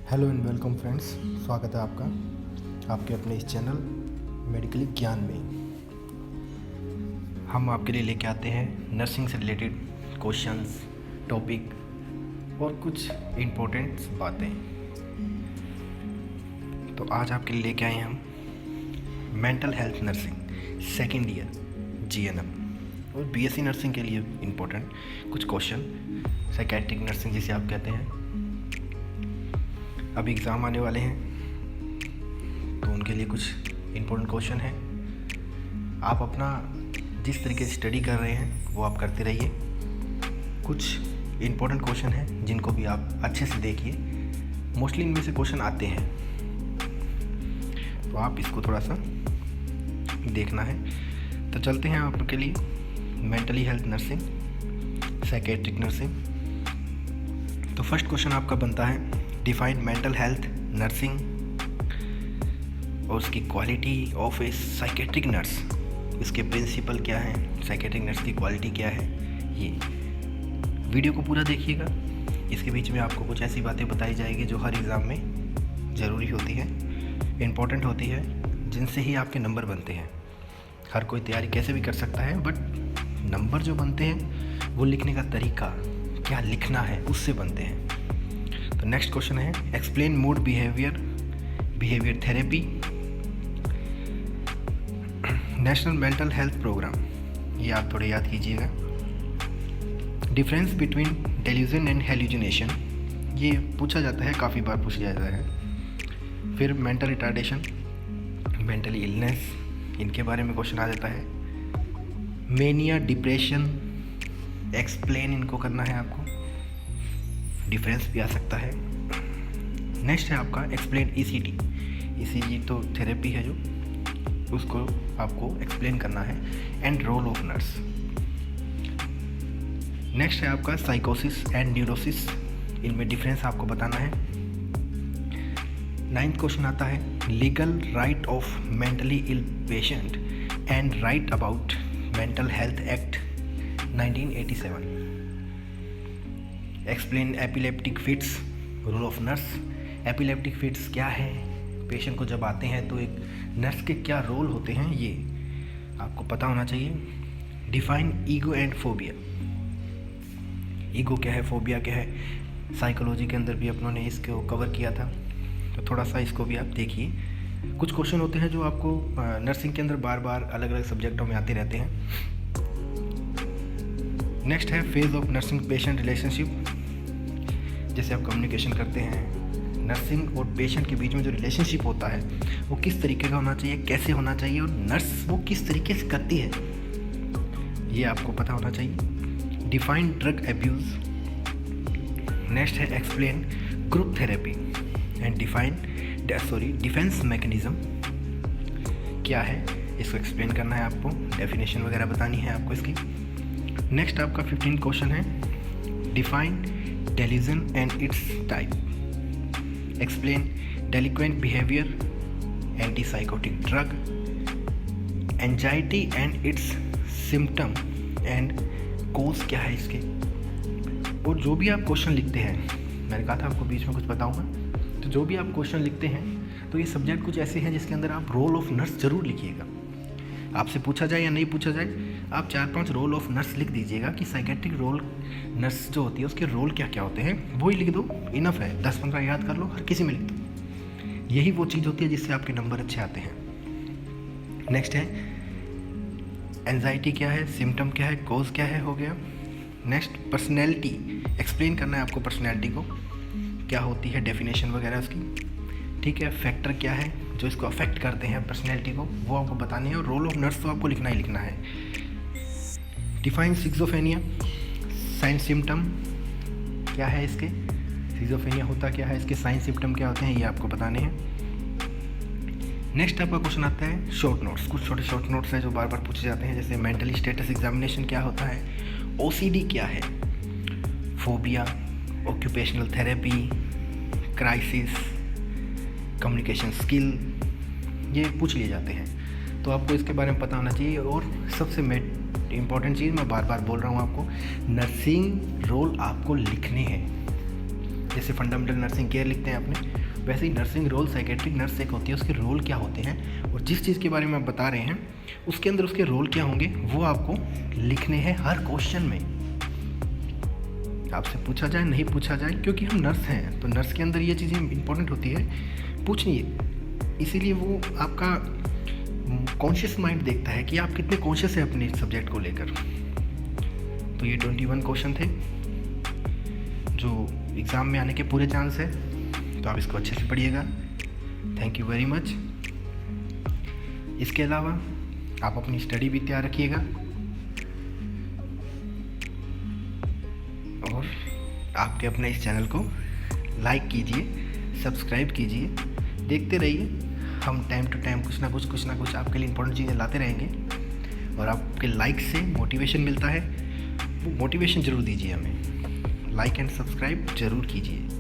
Hello and welcome friends, स्वागत है आपका आपके अपने इस चैनल मेडिकली ज्ञान में। हम आपके लिए लेके आते हैं नर्सिंग से रिलेटेड क्वेश्चंस, टॉपिक और कुछ इम्पोर्टेंट बातें। तो आज आपके लिए लेके आए हैं हम mental health nursing second year GNM और बीएससी नर्सिंग के लिए इम्पोर्टेंट कुछ क्वेश्चन, साइकेट्रिक नर्सिंग जिसे आप कहते हैं। अभी एग्ज़ाम आने वाले हैं तो उनके लिए कुछ इम्पोर्टेंट क्वेश्चन है। आप अपना जिस तरीके से स्टडी कर रहे हैं वो आप करते रहिए। कुछ इम्पोर्टेंट क्वेश्चन हैं जिनको भी आप अच्छे से देखिए, मोस्टली इनमें से क्वेश्चन आते हैं, तो आप इसको थोड़ा सा देखना है। तो चलते हैं आपके लिए mentally health nursing, psychiatric nursing. तो फर्स्ट क्वेश्चन आपका बनता है डिफाइन मेंटल हेल्थ नर्सिंग और उसकी quality of A psychiatric nurse. इसके प्रिंसिपल क्या है, साइकेट्रिक नर्स की क्वालिटी क्या है, ये वीडियो को पूरा देखिएगा। इसके बीच में आपको कुछ ऐसी बातें बताई जाएगी जो हर एग्ज़ाम में ज़रूरी होती है, इम्पॉर्टेंट होती है, जिनसे ही आपके नंबर बनते हैं। हर कोई तैयारी कैसे भी कर सकता है, बट नंबर जो बनते हैं वो लिखने का तरीका, क्या लिखना है, उससे बनते हैं। तो नेक्स्ट क्वेश्चन है explain mood behaviour therapy national mental health programme. ये आप थोड़े याद कीजिएगा। Difference between delusion and hallucination, ये पूछा जाता है, काफ़ी बार पूछा जाता है। फिर मेंटल रिटार्डेशन, मेंटली इलनेस, इनके बारे में क्वेश्चन आ जाता है। मेनिया, डिप्रेशन, एक्सप्लेन इनको करना है आपको। डिफरेंस भी आ सकता है। नेक्स्ट है आपका एक्सप्लेन ईसीजी तो थेरेपी है जो, उसको आपको एक्सप्लेन करना है। And role of nurse. Next है आपका साइकोसिस एंड न्यूरोसिस, इनमें डिफरेंस आपको बताना है। 9th क्वेश्चन आता है legal right of mentally ill patient and right about mental health act 1987। Explain epileptic fits, role of nurse. Epileptic fits क्या है, पेशेंट को जब आते हैं तो एक नर्स के क्या रोल होते हैं, ये आपको पता होना चाहिए। Define ego and phobia, ego क्या है, फोबिया क्या है, साइकोलॉजी के अंदर भी अपनों ने इसको कवर किया था, तो थोड़ा सा इसको भी आप देखिए। कुछ क्वेश्चन होते हैं जो आपको नर्सिंग के अंदर बार बार अलग अलग सब्जेक्टों में आते रहते हैं। नेक्स्ट है phase of nursing patient relationship, जैसे आप कम्युनिकेशन करते हैं, नर्सिंग और पेशेंट के बीच में जो रिलेशनशिप होता है वो किस तरीके का होना चाहिए, कैसे होना चाहिए, और नर्स वो किस तरीके से करती है, ये आपको पता होना चाहिए। Define drug abuse. नेक्स्ट है explain group therapy and defence mechanism क्या है, इसको एक्सप्लेन करना है आपको, डेफिनेशन वगैरह बतानी है आपको इसकी। नेक्स्ट आपका 15 क्वेश्चन है define delusion and its type. Explain delinquent behaviour, antipsychotic drug, anxiety and its symptom and cause क्या है इसके। और जो भी आप क्वेश्चन लिखते हैं, मैंने कहा था आपको बीच में कुछ बताऊंगा, तो जो भी आप क्वेश्चन लिखते हैं तो ये सब्जेक्ट कुछ ऐसे हैं जिसके अंदर आप रोल ऑफ नर्स ज़रूर लिखिएगा। आपसे पूछा जाए या नहीं पूछा जाए, आप 4-5 रोल ऑफ नर्स लिख दीजिएगा कि साइकेट्रिक रोल नर्स जो होती है उसके रोल क्या क्या होते हैं, वही लिख दो, इनफ है। 10-15 याद कर लो, हर किसी में लिख दो। यही वो चीज़ होती है जिससे आपके नंबर अच्छे आते हैं। नेक्स्ट है एंजाइटी क्या है, सिम्टम क्या है, कोज क्या है, हो गया। नेक्स्ट पर्सनैलिटी, एक्सप्लेन करना है आपको पर्सनैलिटी को, क्या होती है, डेफिनेशन वगैरह उसकी, ठीक है। फैक्टर क्या है जो इसको अफेक्ट करते हैं पर्सनैलिटी को, वो आपको बतानी है। और रोल ऑफ नर्स तो आपको लिखना ही लिखना है। डिफाइन सिक्सोफेनिया, साइन सिम्टम क्या है इसके, सिक्सोफेनिया होता क्या है, इसके साइन सिम्टम क्या होते हैं, ये आपको बताने हैं। नेक्स्ट आपका क्वेश्चन आता है शॉर्ट नोट्स। कुछ छोटे शॉर्ट नोट्स हैं जो बार बार पूछे जाते हैं, जैसे मेंटली स्टेटस एग्जामिनेशन क्या होता है, ओसीडी क्या है, phobia, occupational therapy, crisis, communication skill, ये पूछ लिए जाते हैं, तो आपको इसके बारे में पता होना चाहिए। और सबसे इम्पॉर्टेंट चीज़ मैं बार बार बोल रहा हूँ आपको, नर्सिंग रोल आपको लिखने हैं। जैसे फंडामेंटल नर्सिंग केयर लिखते हैं अपने, वैसे ही नर्सिंग रोल, साइकेट्रिक नर्स एक होती है, उसके रोल क्या होते हैं और जिस चीज़ के बारे में आप बता रहे हैं उसके अंदर उसके रोल क्या होंगे वो आपको लिखने हैं हर क्वेश्चन में। आपसे पूछा जाए नहीं पूछा जाए, क्योंकि हम नर्स हैं तो नर्स के अंदर ये चीज़ें इंपॉर्टेंट होती है पूछनी है। इसीलिए वो आपका कॉन्शियस माइंड देखता है कि आप कितने कॉन्शियस हैं अपने सब्जेक्ट को लेकर। तो ये 21 क्वेश्चन थे जो एग्ज़ाम में आने के पूरे चांस है, तो आप इसको अच्छे से पढ़िएगा। Thank you very much. इसके अलावा आप अपनी स्टडी भी तैयार रखिएगा और आपके अपने इस चैनल को लाइक कीजिए, सब्सक्राइब कीजिए, देखते रहिए। हम टाइम टू टाइम कुछ ना कुछ आपके लिए इंपॉर्टेंट चीज़ें लाते रहेंगे और आपके लाइक से मोटिवेशन मिलता है, वो मोटिवेशन ज़रूर दीजिए हमें। लाइक एंड सब्सक्राइब ज़रूर कीजिए।